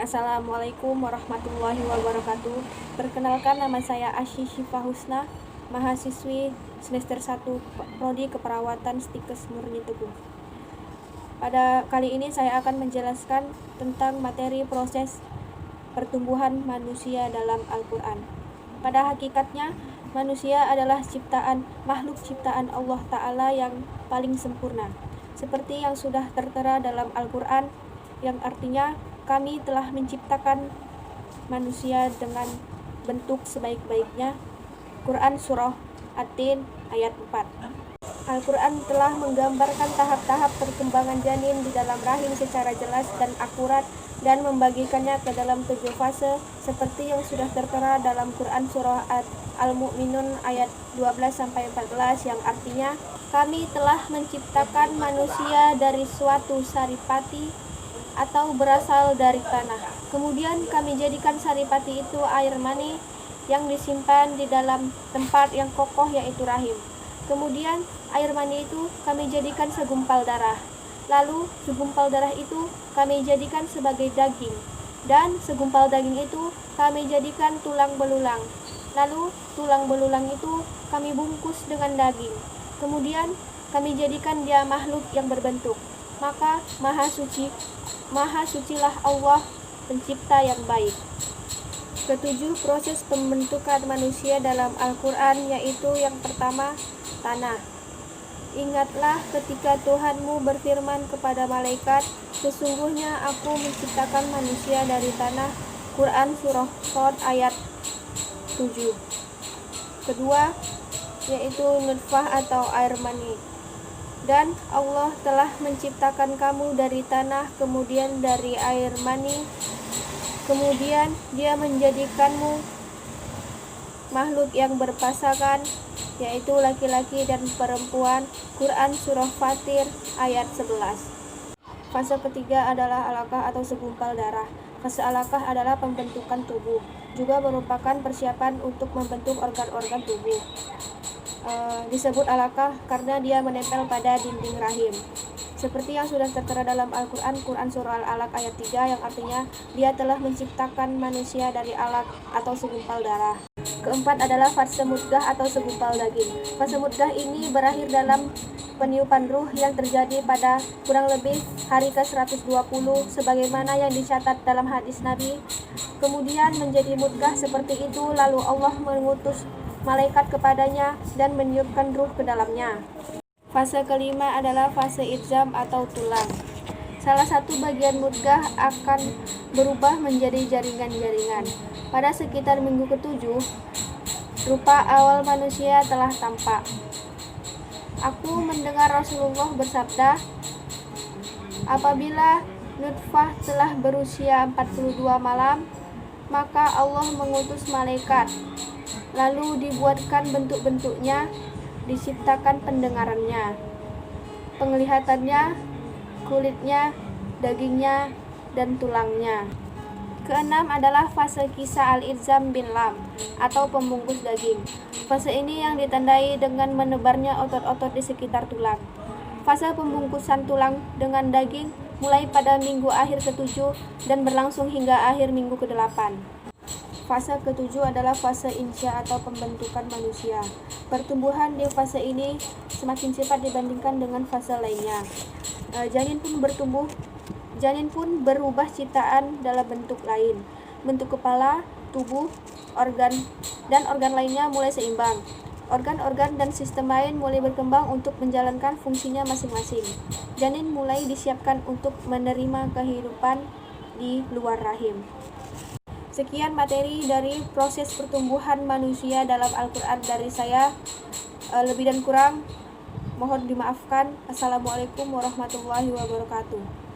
Assalamualaikum warahmatullahi wabarakatuh. Perkenalkan, nama saya Asy Syifa Husna, mahasiswi semester 1 Prodi Keperawatan Stikes Murni Teguh. Pada kali ini saya akan menjelaskan tentang materi proses pertumbuhan manusia dalam Al-Quran. Pada hakikatnya, manusia adalah makhluk ciptaan Allah Ta'ala yang paling sempurna, seperti yang sudah tertera dalam Al-Quran, yang artinya kami telah menciptakan manusia dengan bentuk sebaik-baiknya. Quran Surah At-Tin ayat 4. Al-Quran telah menggambarkan tahap-tahap perkembangan janin di dalam rahim secara jelas dan akurat, dan membagikannya ke dalam 7 fase seperti yang sudah tertera dalam Quran Surah Al-Mu'minun ayat 12-14, yang artinya kami telah menciptakan manusia dari suatu saripati atau berasal dari tanah. Kemudian kami jadikan saripati itu air mani yang disimpan di dalam tempat yang kokoh, yaitu rahim. Kemudian air mani itu kami jadikan segumpal darah. Lalu segumpal darah itu kami jadikan sebagai daging, dan segumpal daging itu kami jadikan tulang belulang. Lalu tulang belulang itu kami bungkus dengan daging. Kemudian kami jadikan dia makhluk yang berbentuk. Maka maha sucilah Allah, pencipta yang baik. Ketujuh, proses pembentukan manusia dalam Al-Quran, yaitu yang pertama, tanah. Ingatlah ketika Tuhanmu berfirman kepada malaikat, sesungguhnya aku menciptakan manusia dari tanah. Quran Surah Shad ayat 7. Kedua, yaitu nutfah atau air mani. Dan Allah telah menciptakan kamu dari tanah, kemudian dari air mani, kemudian Dia menjadikanmu makhluk yang berpasangan, yaitu laki-laki dan perempuan. Quran Surah Fatir ayat 11. Fase ketiga adalah alaqah atau segumpal darah. Fase alaqah adalah pembentukan tubuh, juga merupakan persiapan untuk membentuk organ-organ tubuh. Disebut alaqah karena dia menempel pada dinding rahim, seperti yang sudah tertera dalam Al-Quran, Quran Surah Al-Alaq ayat 3, yang artinya Dia telah menciptakan manusia dari alaq atau segumpal darah. Keempat adalah fase mudghah atau segumpal daging. Fase mudghah ini berakhir dalam peniupan ruh yang terjadi pada kurang lebih hari ke-120 sebagaimana yang dicatat dalam hadis Nabi. Kemudian menjadi mudghah seperti itu, lalu Allah mengutus malaikat kepadanya dan meniupkan ruh ke dalamnya. Fase kelima adalah fase idzam atau tulang. Salah satu bagian mudghah akan berubah menjadi jaringan-jaringan. Pada sekitar minggu ke-7, rupa awal manusia telah tampak. Aku mendengar Rasulullah bersabda, apabila nutfah telah berusia 42 malam, maka Allah mengutus malaikat, lalu dibuatkan bentuk-bentuknya, diciptakan pendengarannya, penglihatannya, kulitnya, dagingnya, dan tulangnya. Keenam adalah fase kisah al-idzam bin lam atau pembungkus daging. Fase ini yang ditandai dengan menebarnya otot-otot di sekitar tulang. Fase pembungkusan tulang dengan daging mulai pada minggu akhir ke-7 dan berlangsung hingga akhir minggu ke-8. Fase ke-7 adalah fase insya atau pembentukan manusia. Pertumbuhan di fase ini semakin cepat dibandingkan dengan fase lainnya. Janin pun berubah ciptaan dalam bentuk lain. Bentuk kepala, tubuh, organ lainnya mulai seimbang. Organ-organ dan sistem lain mulai berkembang untuk menjalankan fungsinya masing-masing. Janin mulai disiapkan untuk menerima kehidupan di luar rahim. Sekian materi dari proses pertumbuhan manusia dalam Al-Quran dari saya. Lebih dan kurang mohon dimaafkan. Assalamualaikum warahmatullahi wabarakatuh.